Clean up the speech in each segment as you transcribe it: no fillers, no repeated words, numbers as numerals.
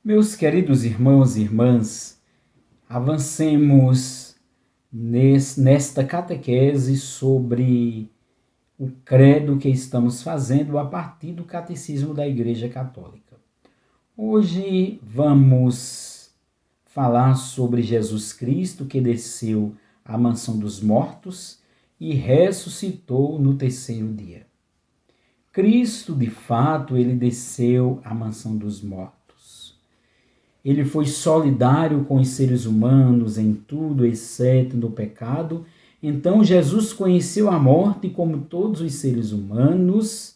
Meus queridos irmãos e irmãs, avancemos nesta catequese sobre o credo que estamos fazendo a partir do Catecismo da Igreja Católica. Hoje vamos falar sobre Jesus Cristo que desceu à mansão dos mortos e ressuscitou no terceiro dia. Cristo, de fato, ele desceu à mansão dos mortos. Ele foi solidário com os seres humanos em tudo, exceto no pecado. Então, Jesus conheceu a morte como todos os seres humanos.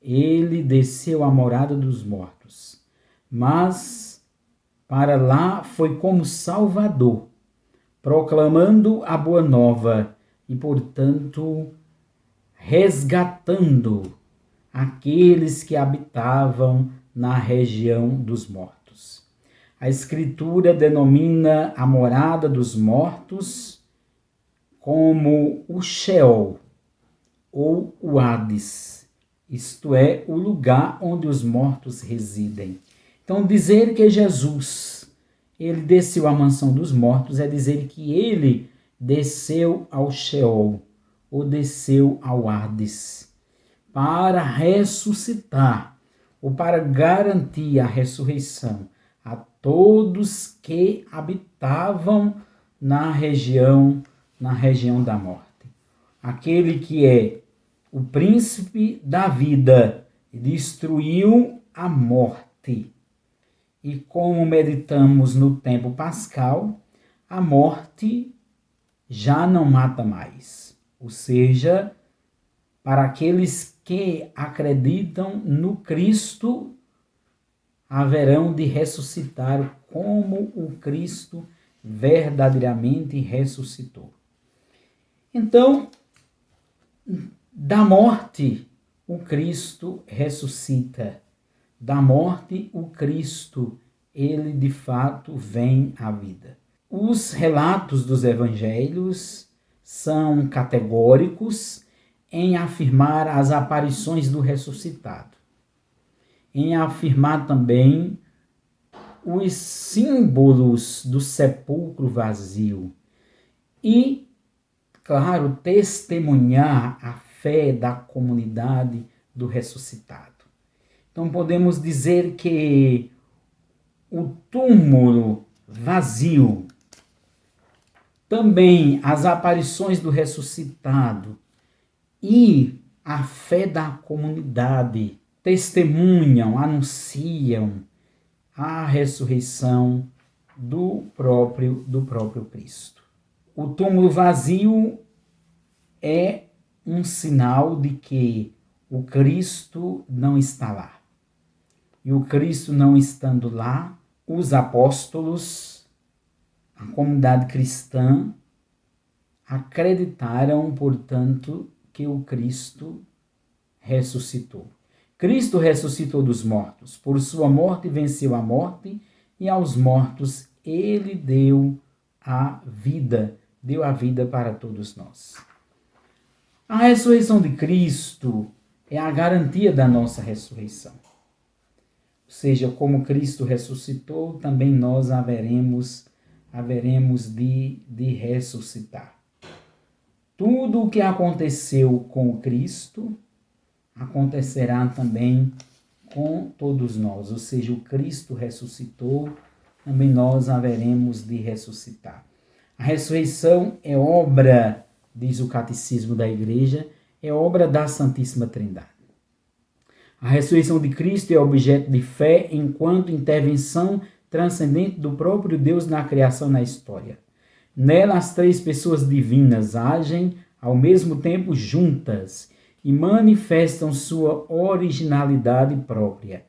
Ele desceu à morada dos mortos. Mas, para lá, foi como Salvador, proclamando a boa nova e, portanto, resgatando aqueles que habitavam na região dos mortos. A Escritura denomina a morada dos mortos como o Sheol, ou o Hades, isto é, o lugar onde os mortos residem. Então, dizer que Jesus, ele desceu à mansão dos mortos, é dizer que ele desceu ao Sheol, ou desceu ao Hades, para ressuscitar, ou para garantir a ressurreição a todos que habitavam na região da morte. Aquele que é o príncipe da vida destruiu a morte. E como meditamos no tempo pascal, a morte já não mata mais. Ou seja, para aqueles que acreditam no Cristo, haverão de ressuscitar como o Cristo verdadeiramente ressuscitou. Então, da morte, o Cristo ressuscita. Da morte, o Cristo, ele de fato vem à vida. Os relatos dos evangelhos são categóricos em afirmar as aparições do ressuscitado, em afirmar também os símbolos do sepulcro vazio e, claro, testemunhar a fé da comunidade do ressuscitado. Então podemos dizer que o túmulo vazio, também as aparições do ressuscitado e a fé da comunidade testemunham, anunciam a ressurreição do próprio Cristo. O túmulo vazio é um sinal de que o Cristo não está lá. E o Cristo não estando lá, os apóstolos, a comunidade cristã, acreditaram, portanto, que o Cristo ressuscitou. Cristo ressuscitou dos mortos. Por sua morte venceu a morte e aos mortos ele deu a vida para todos nós. A ressurreição de Cristo é a garantia da nossa ressurreição. Ou seja, como Cristo ressuscitou, também nós haveremos de ressuscitar. Tudo o que aconteceu com Cristo acontecerá também com todos nós. Ou seja, o Cristo ressuscitou, também nós haveremos de ressuscitar. A ressurreição é obra, diz o Catecismo da Igreja, é obra da Santíssima Trindade. A ressurreição de Cristo é objeto de fé enquanto intervenção transcendente do próprio Deus na criação, na história. Nela, as três pessoas divinas agem ao mesmo tempo juntas e manifestam sua originalidade própria.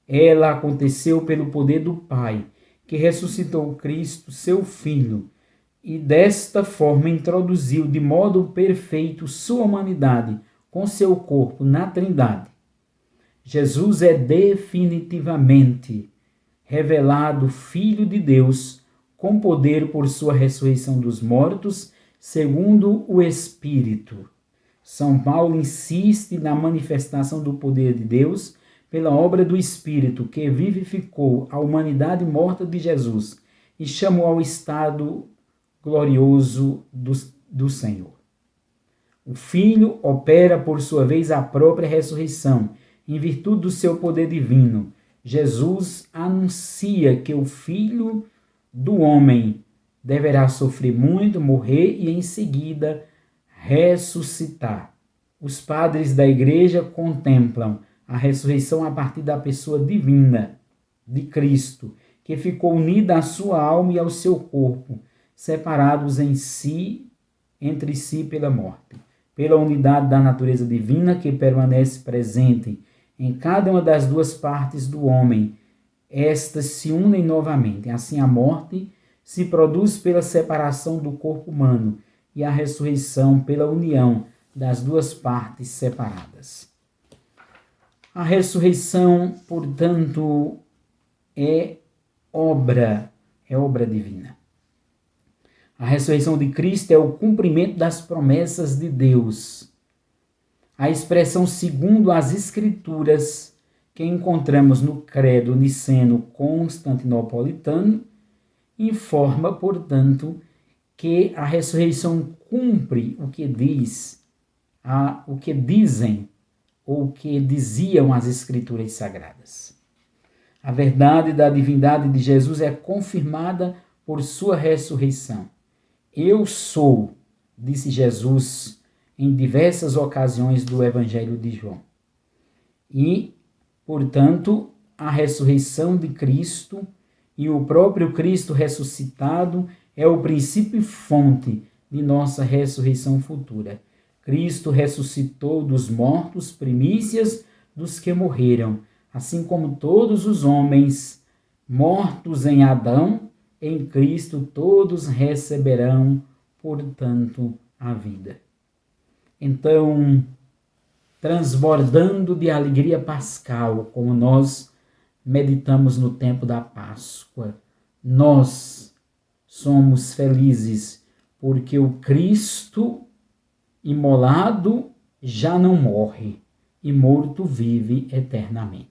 Ela aconteceu pelo poder do Pai, que ressuscitou Cristo, seu Filho, e desta forma introduziu de modo perfeito sua humanidade com seu corpo na Trindade. Jesus é definitivamente revelado Filho de Deus, com poder por sua ressurreição dos mortos, segundo o Espírito. São Paulo insiste na manifestação do poder de Deus pela obra do Espírito que vivificou a humanidade morta de Jesus e chamou ao estado glorioso do Senhor. O Filho opera, por sua vez, a própria ressurreição, em virtude do seu poder divino. Jesus anuncia que o Filho do homem deverá sofrer muito, morrer e, em seguida, ressuscitar. Os padres da Igreja contemplam a ressurreição a partir da pessoa divina de Cristo, que ficou unida à sua alma e ao seu corpo, separados entre si pela morte. Pela unidade da natureza divina que permanece presente em cada uma das duas partes do homem, estas se unem novamente. Assim, a morte se produz pela separação do corpo humano e a ressurreição pela união das duas partes separadas. A ressurreição, portanto, é obra divina. A ressurreição de Cristo é o cumprimento das promessas de Deus. A expressão segundo as Escrituras que encontramos no Credo Niceno-Constantinopolitano informa, portanto, que a ressurreição cumpre o que dizem ou o que diziam as Escrituras Sagradas. A verdade da divindade de Jesus é confirmada por sua ressurreição. Eu sou, disse Jesus em diversas ocasiões do Evangelho de João. E, portanto, a ressurreição de Cristo e o próprio Cristo ressuscitado é o princípio e fonte de nossa ressurreição futura. Cristo ressuscitou dos mortos, primícias dos que morreram, assim como todos os homens mortos em Adão, em Cristo todos receberão, portanto, a vida. Então, transbordando de alegria pascal, como nós meditamos no tempo da Páscoa, nós somos felizes porque o Cristo imolado já não morre e morto vive eternamente.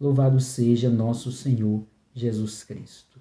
Louvado seja nosso Senhor Jesus Cristo.